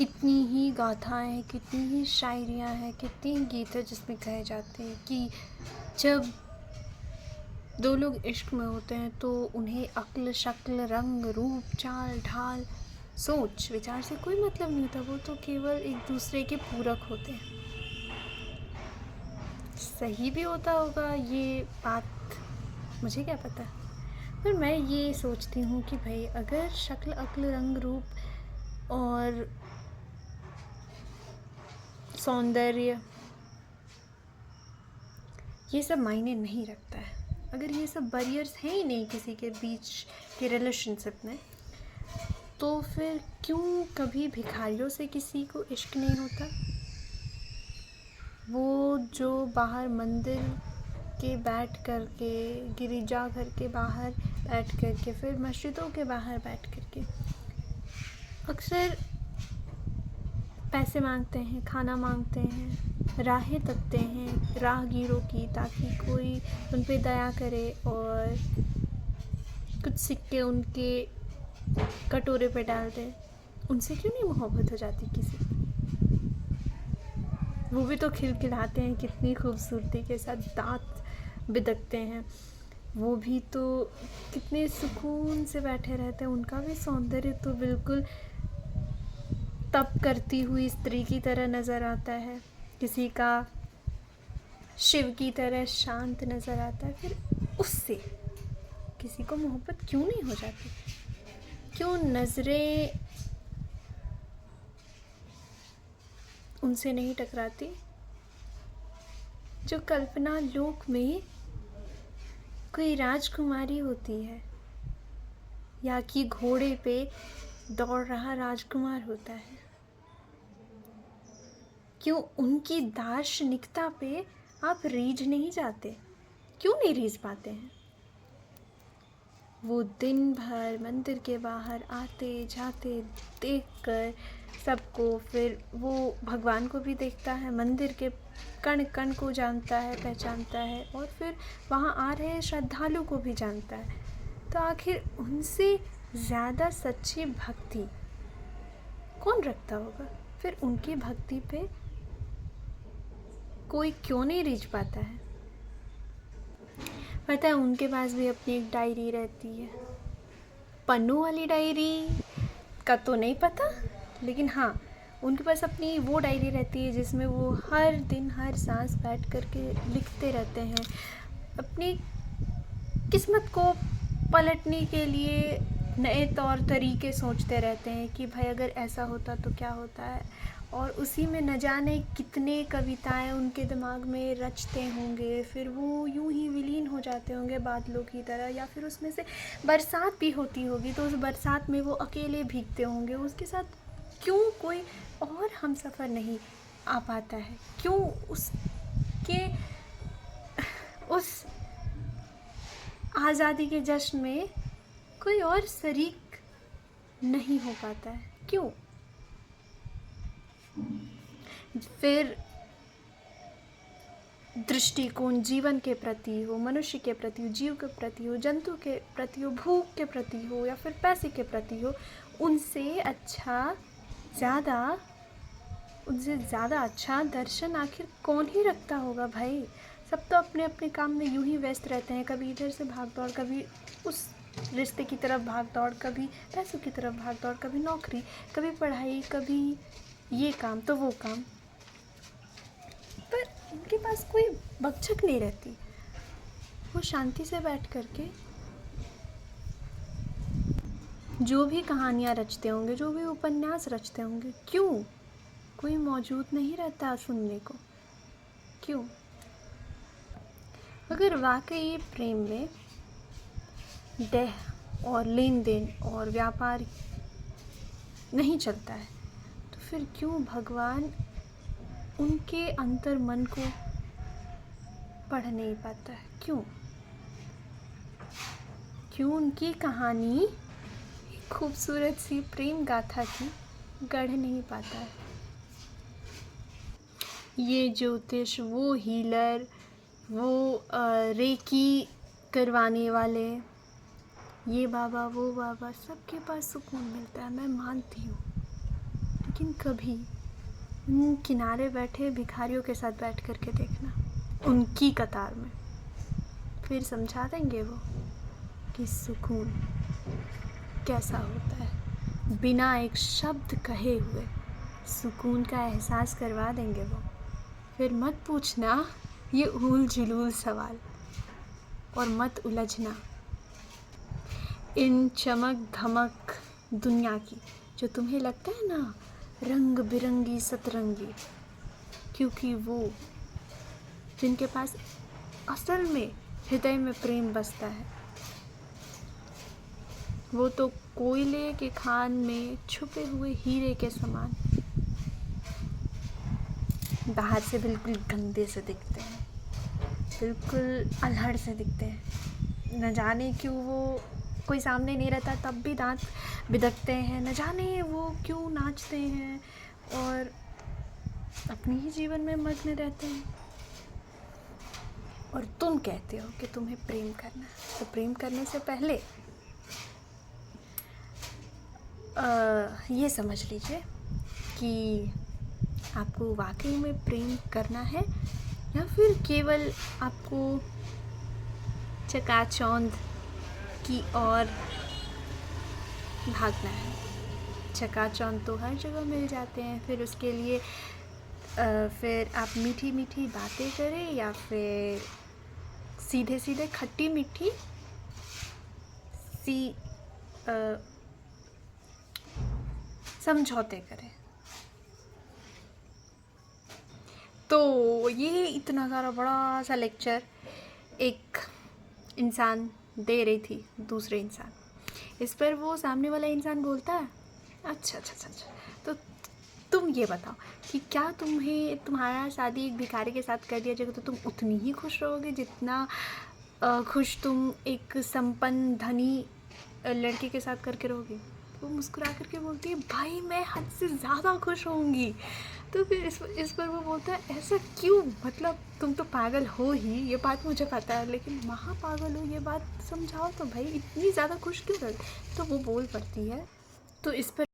कितनी ही गाथाएं हैं, कितनी ही शायरियाँ हैं, कितनी ही गीत है जिसमें कहे जाते हैं कि जब दो लोग इश्क में होते हैं तो उन्हें अक्ल शक्ल रंग रूप चाल ढाल सोच विचार से कोई मतलब नहीं होता, वो तो केवल एक दूसरे के पूरक होते हैं। सही भी होता होगा ये बात, मुझे क्या पता। पर मैं ये सोचती हूँ कि भाई अगर शक्ल अक्ल रंग रूप और सौंदर्य ये सब मायने नहीं रखता है, अगर ये सब बैरियर्स हैं ही नहीं किसी के बीच के रिलेशनशिप में, तो फिर क्यों कभी भिखारियों से किसी को इश्क नहीं होता? वो जो बाहर मंदिर के बैठ कर के, गिरिजाघर के बाहर बैठ कर के, फिर मस्जिदों के बाहर बैठ कर के अक्सर पैसे मांगते हैं, खाना मांगते हैं, राहें तकते हैं राहगीरों की, ताकि कोई उन पे दया करे और कुछ सिक्के उनके कटोरे पे डाल दे। उनसे क्यों नहीं मोहब्बत हो जाती किसी की? वो भी तो खिलखिलाते हैं कितनी खूबसूरती के साथ, दांत बिदकते हैं, वो भी तो कितने सुकून से बैठे रहते हैं। उनका भी सौंदर्य तो बिल्कुल तप करती हुई स्त्री की तरह नज़र आता है, किसी का शिव की तरह शांत नज़र आता है। फिर उससे किसी को मोहब्बत क्यों नहीं हो जाती? क्यों नज़रें उनसे नहीं टकराती? जो कल्पना लोक में कोई राजकुमारी होती है या कि घोड़े पे दौड़ रहा राजकुमार होता है, क्यों उनकी दार्शनिकता पे आप रीझ नहीं जाते? क्यों नहीं रीझ पाते हैं? वो दिन भर मंदिर के बाहर आते जाते देखकर सबको, फिर वो भगवान को भी देखता है, मंदिर के कण कण को जानता है, पहचानता है, और फिर वहाँ आ रहे श्रद्धालु को भी जानता है। तो आखिर उनसे ज़्यादा सच्ची भक्ति कौन रखता होगा? फिर उनकी भक्ति पे कोई क्यों नहीं रीझ पाता है? पता है उनके पास भी अपनी एक डायरी रहती है, पन्नों वाली डायरी का तो नहीं पता, लेकिन हाँ उनके पास अपनी वो डायरी रहती है जिसमें वो हर दिन हर सांस बैठ कर के लिखते रहते हैं, अपनी किस्मत को पलटने के लिए नए तौर तरीके सोचते रहते हैं कि भाई अगर ऐसा होता तो क्या होता है, और उसी में न जाने कितने कविताएं उनके दिमाग में रचते होंगे। फिर वो यूं ही विलीन हो जाते होंगे बादलों की तरह, या फिर उसमें से बरसात भी होती होगी तो उस बरसात में वो अकेले भीगते होंगे। उसके साथ क्यों कोई और हमसफ़र नहीं आ पाता है? क्यों उसके उस आज़ादी के जश्न में कोई और शरीक नहीं हो पाता है? क्यों? फिर दृष्टिकोण जीवन के प्रति हो, मनुष्य के प्रति हो, जीव के प्रति हो, जंतु के प्रति हो, भूख के प्रति हो, या फिर पैसे के प्रति हो, उनसे ज़्यादा अच्छा दर्शन आखिर कौन ही रखता होगा भाई? सब तो अपने अपने काम में यूं ही व्यस्त रहते हैं, कभी इधर से भाग दौड़, कभी उस रिश्ते की तरफ भाग दौड़, कभी पैसों की तरफ भाग दौड़, कभी नौकरी, कभी पढ़ाई, कभी ये काम तो वो काम, पर उनके पास कोई बकझक नहीं रहती। वो शांति से बैठ करके जो भी कहानियाँ रचते होंगे, जो भी उपन्यास रचते होंगे, क्यों कोई मौजूद नहीं रहता सुनने को? क्यों? अगर वाकई प्रेम में देह और लेन देन और व्यापार नहीं चलता है, तो फिर क्यों भगवान उनके अंतर मन को पढ़ नहीं पाता है? क्यों उनकी कहानी एक खूबसूरत सी प्रेम गाथा की गढ़ नहीं पाता है? ये ज्योतिष, वो हीलर, वो रेकी करवाने वाले, ये बाबा वो बाबा, सबके पास सुकून मिलता है, मैं मानती हूँ, लेकिन कभी उन किनारे बैठे भिखारियों के साथ बैठ कर के देखना, उनकी कतार में। फिर समझा देंगे वो कि सुकून कैसा होता है। बिना एक शब्द कहे हुए सुकून का एहसास करवा देंगे वो। फिर मत पूछना ये ऊल जुलूल सवाल, और मत उलझना इन चमक धमक दुनिया की, जो तुम्हें लगता है ना रंग बिरंगी सतरंगी, क्योंकि वो जिनके पास असल में हृदय में प्रेम बसता है, वो तो कोयले के खान में छुपे हुए हीरे के समान बाहर से बिल्कुल गंदे से दिखते हैं, बिल्कुल अल्हड़ से दिखते हैं। न जाने क्यों वो कोई सामने नहीं रहता तब भी दांत बिदकते हैं, न जाने वो क्यों नाचते हैं और अपने ही जीवन में मग्न रहते हैं। और तुम कहते हो कि तुम्हें प्रेम करना है, तो प्रेम करने से पहले ये समझ लीजिए कि आपको वाकई में प्रेम करना है या फिर केवल आपको चकाचौंध की ओर भागना है। चकाचौंध तो हर जगह मिल जाते हैं, फिर उसके लिए फिर आप मीठी मीठी बातें करें या फिर सीधे सीधे खट्टी मीठी समझौते करें। तो ये इतना सारा बड़ा सा लेक्चर एक इंसान दे रही थी दूसरे इंसान, इस पर वो सामने वाला इंसान बोलता है अच्छा, तो तुम ये बताओ कि क्या तुम्हारा शादी एक भिखारी के साथ कर दिया जाएगा तो तुम उतनी ही खुश रहोगे जितना खुश तुम एक संपन्न धनी लड़के के साथ करके रहोगे? वो मुस्कुरा करके बोलती है भाई मैं हद से ज़्यादा खुश होंगी। तो फिर इस पर वो बोलता है ऐसा क्यों, मतलब तुम तो पागल हो ही, ये बात मुझे पता है, लेकिन महा पागल हो ये बात समझाओ तो भाई, इतनी ज़्यादा खुश क्यों कर? तो वो बोल पड़ती है, तो इस पर